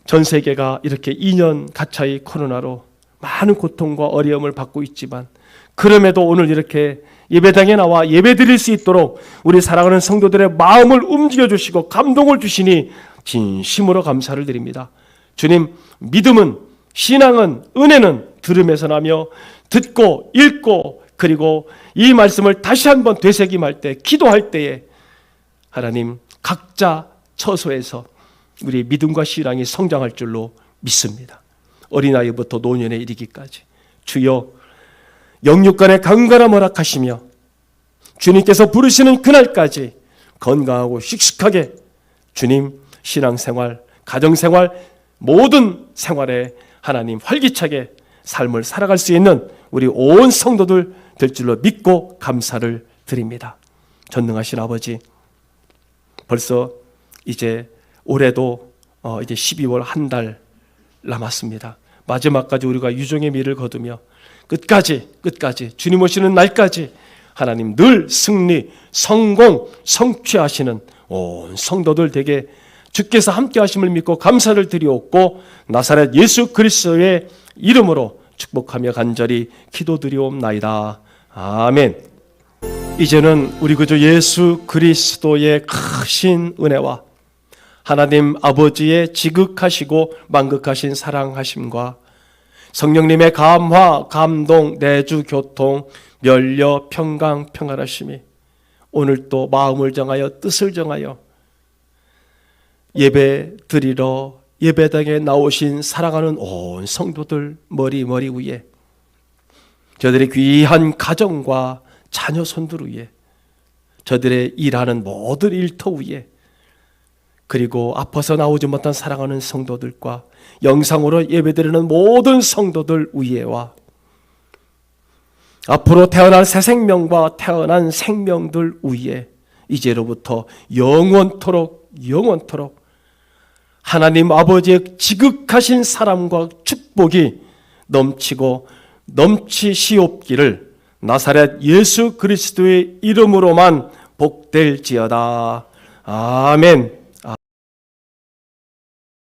전 세계가 이렇게 2년 가차이 코로나로 많은 고통과 어려움을 받고 있지만 그럼에도 오늘 이렇게 예배당에 나와 예배드릴 수 있도록 우리 사랑하는 성도들의 마음을 움직여 주시고 감동을 주시니 진심으로 감사를 드립니다. 주님, 믿음은, 신앙은, 은혜는 들음에서 나며 듣고 읽고 그리고 이 말씀을 다시 한번 되새김할 때, 기도할 때에 하나님 각자 처소에서 우리의 믿음과 신앙이 성장할 줄로 믿습니다. 어린아이부터 노년에 이르기까지 주여 영육간의 강건함 허락하시며 주님께서 부르시는 그날까지 건강하고 씩씩하게 주님 신앙생활, 가정생활, 모든 생활에 하나님 활기차게 삶을 살아갈 수 있는 우리 온 성도들 될 줄로 믿고 감사를 드립니다. 전능하신 아버지, 벌써 이제 올해도 이제 12월 한 달 남았습니다. 마지막까지 우리가 유종의 미를 거두며 끝까지 주님 오시는 날까지 하나님 늘 승리, 성공, 성취하시는 온 성도들 되게 주께서 함께 하심을 믿고 감사를 드리옵고 나사렛 예수 그리스도의 이름으로 축복하며 간절히 기도드리옵나이다. 아멘. 이제는 우리 구주 예수 그리스도의 크신 은혜와 하나님 아버지의 지극하시고 만극하신 사랑하심과 성령님의 감화, 감동, 내주, 교통, 멸려, 평강, 평안하심이 오늘 또 마음을 정하여 뜻을 정하여 예배 드리러 예배당에 나오신 사랑하는 온 성도들 머리 위에 저들의 귀한 가정과 자녀 손들 위에 저들의 일하는 모든 일터 위에 그리고 아파서 나오지 못한 사랑하는 성도들과 영상으로 예배드리는 모든 성도들 위에와 앞으로 태어날 새 생명과 태어난 생명들 위에 이제로부터 영원토록 하나님 아버지의 지극하신 사랑과 축복이 넘치고 넘치시옵기를 나사렛 예수 그리스도의 이름으로만 복될지어다. 아멘.